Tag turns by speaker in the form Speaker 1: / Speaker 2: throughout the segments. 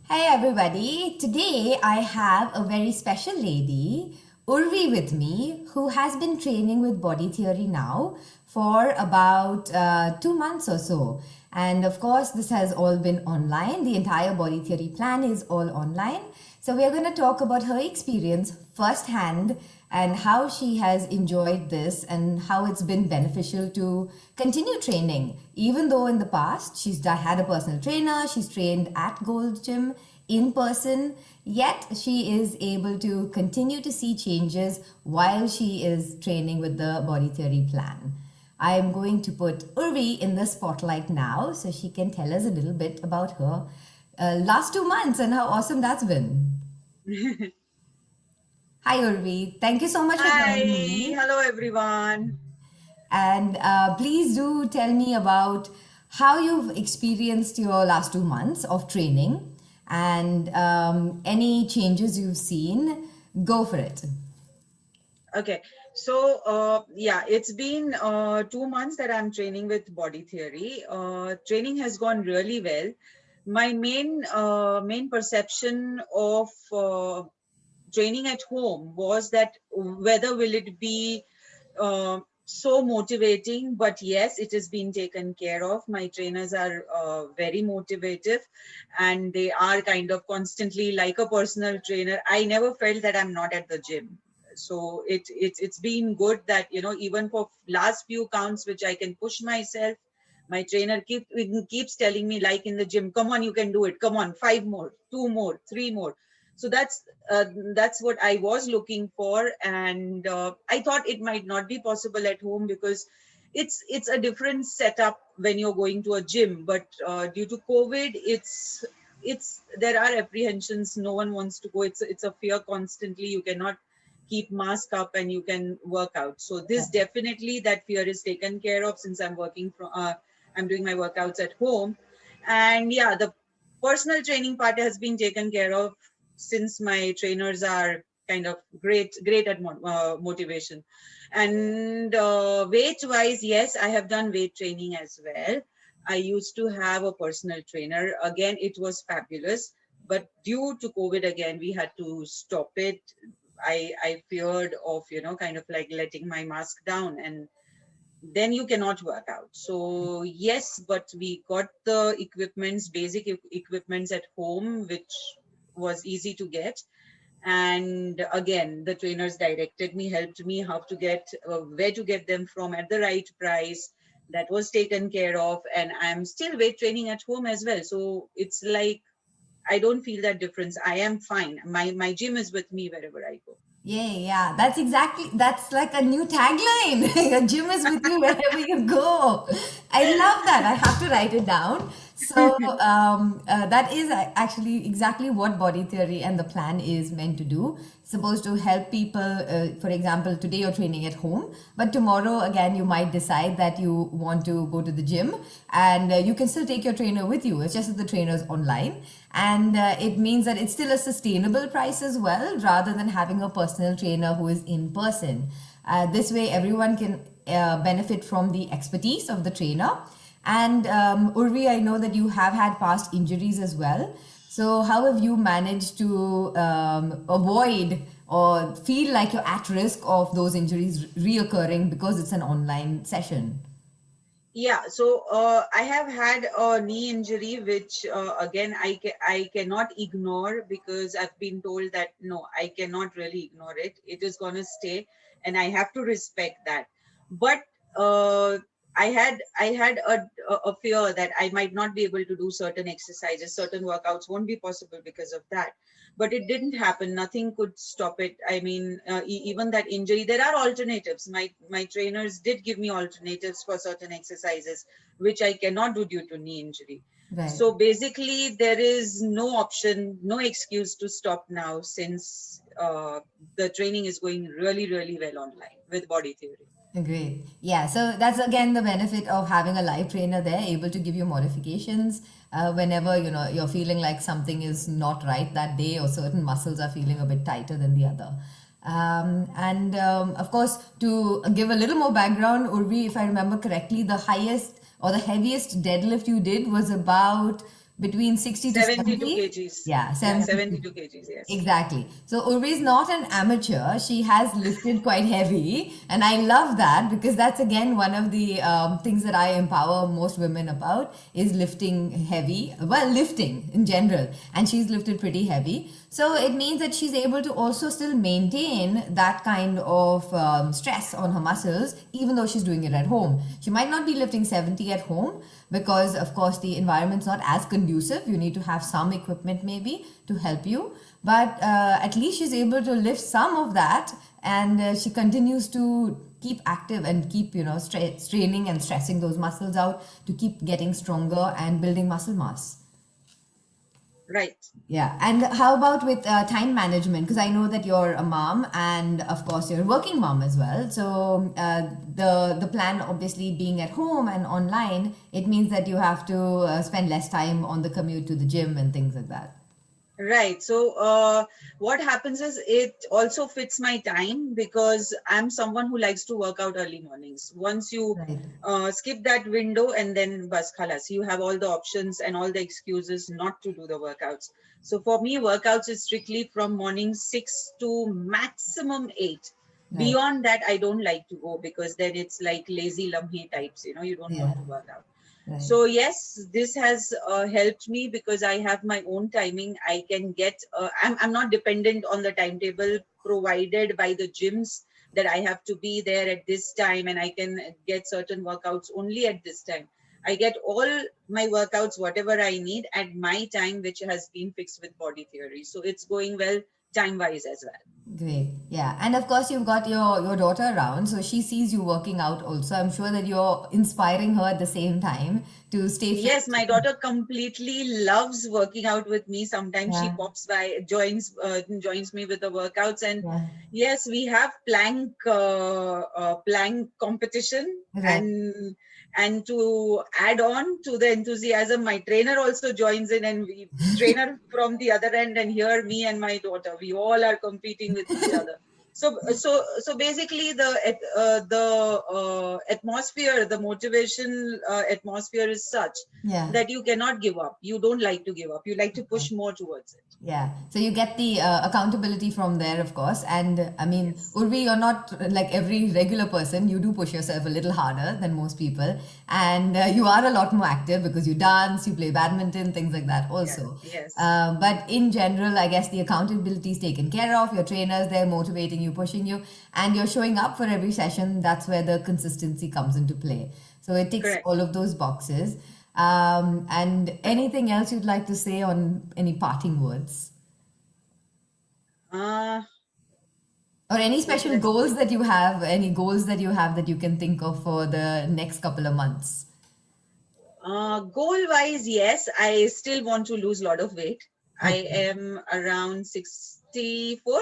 Speaker 1: Hey everybody, today I have a very special lady, Urvi, with me, who has been training with body theory now for about 2 months or so. And of course, this has all been online. The entire body theory plan is all online. So, we are going to talk about her experience firsthand and how she has enjoyed this and how it's been beneficial to continue training. Even though in the past she's had a personal trainer, she's trained at Gold Gym in person, yet she is able to continue to see changes while she is training with the body theory plan. I am going to put Urvi in the spotlight now so she can tell us a little bit about her last 2 months and how awesome that's been. Hi, Urvi. Thank you so much for joining
Speaker 2: Hi,
Speaker 1: me.
Speaker 2: hello everyone.
Speaker 1: And please do tell me about how you've experienced your last 2 months of training and any changes you've seen. Go for it.
Speaker 2: Okay, so yeah, it's been 2 months that I'm training with body theory. Training has gone really well. My main perception of training at home was that whether will it be so motivating, but yes, it has been taken care of. My trainers are very motivative, and they are kind of constantly like a personal trainer. I never felt that I'm not at the gym. So it's been good that even for last few counts which I can push myself, my trainer keeps telling me, like in the gym, come on, you can do it, come on, five more, two more, three more. So that's what I was looking for, and I thought it might not be possible at home because it's a different setup when you're going to a gym. But due to COVID, it's there are apprehensions. No one wants to go. It's a fear constantly. You cannot keep mask up and you can work out. So this definitely, that fear is taken care of since I'm doing my workouts at home. And yeah, the personal training part has been taken care of since my trainers are kind of great at motivation. And weight wise, yes, I have done weight training as well. I used to have a personal trainer. Again, it was fabulous, but due to COVID, again, we had to stop it. I feared of kind of like letting my mask down, and then you cannot work out. So yes, but we got the equipments, basic equipments at home, which was easy to get. And again, the trainers directed me, helped me how to get where to get them from at the right price. That was taken care of, and I'm still weight training at home as well. So it's like I don't feel that difference. I am fine. My gym is with me wherever I go.
Speaker 1: Yeah. That's like a new tagline. Your gym is with you wherever you go. I love that. I have to write it down. So, that is actually exactly what body theory and the plan is meant to do. It's supposed to help people. For example, today you're training at home, but tomorrow again you might decide that you want to go to the gym, and you can still take your trainer with you. It's just that the trainer's online, and it means that it's still a sustainable price as well, rather than having a personal trainer who is in person. This way, everyone can benefit from the expertise of the trainer. And Urvi, I know that you have had past injuries as well. So, how have you managed to avoid or feel like you're at risk of those injuries reoccurring because it's an online session?
Speaker 2: Yeah, so I have had a knee injury, which again I cannot ignore because I've been told that no, I cannot really ignore it. It is gonna stay, and I have to respect that. But uh, I had a fear that I might not be able to do certain exercises, certain workouts won't be possible because of that. But it didn't happen. Nothing could stop it. I mean, even that injury, there are alternatives. My trainers did give me alternatives for certain exercises, which I cannot do due to knee injury.
Speaker 1: Right.
Speaker 2: So basically, there is no option, no excuse to stop now since the training is going really, really well online with body theory.
Speaker 1: Great. Yeah. So that's again the benefit of having a live trainer there, able to give you modifications whenever you're feeling like something is not right that day, or certain muscles are feeling a bit tighter than the other. And of course, to give a little more background, Urvi, if I remember correctly, the highest or the heaviest deadlift you did was about between 60 to
Speaker 2: 72
Speaker 1: 70.
Speaker 2: kgs.
Speaker 1: Yeah,
Speaker 2: Yeah,
Speaker 1: 70.
Speaker 2: 72 kgs, yes.
Speaker 1: Exactly. So Urvi is not an amateur. She has lifted quite heavy. And I love that because that's again one of the things that I empower most women about is lifting heavy. Well, lifting in general. And she's lifted pretty heavy. So it means that she's able to also still maintain that kind of stress on her muscles, even though she's doing it at home. She might not be lifting 70 at home because, of course, the environment's not as conducive. You need to have some equipment maybe to help you. But at least she's able to lift some of that, and she continues to keep active and keep, straining and stressing those muscles out to keep getting stronger and building muscle mass.
Speaker 2: Right.
Speaker 1: Yeah. And how about with time management? Because I know that you're a mom and of course you're a working mom as well. So the plan obviously being at home and online, it means that you have to spend less time on the commute to the gym and things like that.
Speaker 2: Right. So what happens is it also fits my time because I'm someone who likes to work out early mornings. Once you
Speaker 1: Right.
Speaker 2: skip that window and then bas khalas, you have all the options and all the excuses not to do the workouts. So for me, workouts is strictly from morning 6 to maximum 8.
Speaker 1: Right.
Speaker 2: Beyond that, I don't like to go because then it's like lazy lumhi types, you don't
Speaker 1: Yeah.
Speaker 2: want to work out.
Speaker 1: Right.
Speaker 2: So yes, this has helped me because I have my own timing. I can get, I'm not dependent on the timetable provided by the gyms that I have to be there at this time and I can get certain workouts only at this time. I get all my workouts, whatever I need at my time, which has been fixed with body theory. So it's going well time wise as well.
Speaker 1: Great. Yeah. And of course, you've got your daughter around, so she sees you working out also. I'm sure that you're inspiring her at the same time to stay fit.
Speaker 2: Yes, my daughter completely loves working out with me. Sometimes she
Speaker 1: Yeah.
Speaker 2: pops by, joins me with the workouts, and
Speaker 1: Yeah.
Speaker 2: yes, we have plank competition,
Speaker 1: Right.
Speaker 2: and to add on to the enthusiasm, my trainer also joins in, and we trainer from the other end, and here me and my daughter, we all are competing with each other. So basically, the atmosphere, the motivation atmosphere is such
Speaker 1: Yeah.
Speaker 2: that you cannot give up. You don't like to give up. You like to push more towards it.
Speaker 1: Yeah. So you get the accountability from there, of course. And I mean,
Speaker 2: Yes.
Speaker 1: Urvi, you're not like every regular person. You do push yourself a little harder than most people. And you are a lot more active because you dance, you play badminton, things like that
Speaker 2: Yeah.
Speaker 1: also.
Speaker 2: Yes.
Speaker 1: But in general, I guess the accountability is taken care of. Your trainers, they're motivating you, pushing you, and you're showing up for every session. That's where the consistency comes into play. So it ticks
Speaker 2: Correct.
Speaker 1: all of those boxes. And anything else you'd like to say on any parting words?
Speaker 2: Uh,
Speaker 1: Or any
Speaker 2: what should
Speaker 1: special
Speaker 2: I say?
Speaker 1: goals that you have, any goals that you have that you can think of for the next couple of months?
Speaker 2: Goal wise, yes, I still want to lose a lot of weight. I
Speaker 1: Okay.
Speaker 2: am around 64.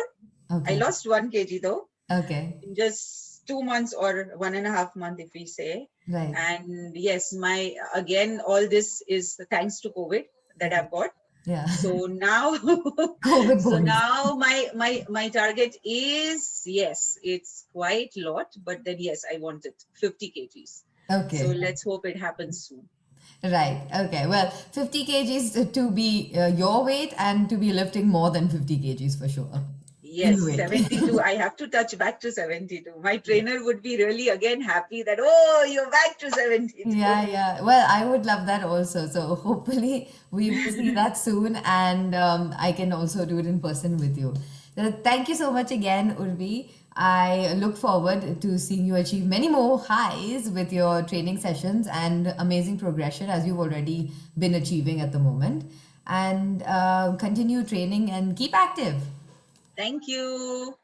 Speaker 2: I
Speaker 1: Okay.
Speaker 2: lost 1 kg though
Speaker 1: Okay.
Speaker 2: in just 2 months or 1.5 months, if we say.
Speaker 1: Right.
Speaker 2: And yes, my again, all this is thanks to COVID that I've got.
Speaker 1: Yeah.
Speaker 2: So now,
Speaker 1: COVID
Speaker 2: so
Speaker 1: bonus.
Speaker 2: now my target is, yes, it's quite a lot, but then yes, I want it 50 kgs. So
Speaker 1: Okay.
Speaker 2: let's hope it happens soon.
Speaker 1: Right. Okay. Well, 50 kgs to be your weight and to be lifting more than 50 kgs for sure. In
Speaker 2: Yes,
Speaker 1: weight.
Speaker 2: 72. I have to touch back to 72. My trainer would be really again happy that, oh, you're back to 72.
Speaker 1: Yeah, yeah. Well, I would love that also. So hopefully we will see that soon, and I can also do it in person with you. So thank you so much again, Urvi. I look forward to seeing you achieve many more highs with your training sessions and amazing progression as you've already been achieving at the moment. And continue training and keep active.
Speaker 2: Thank you.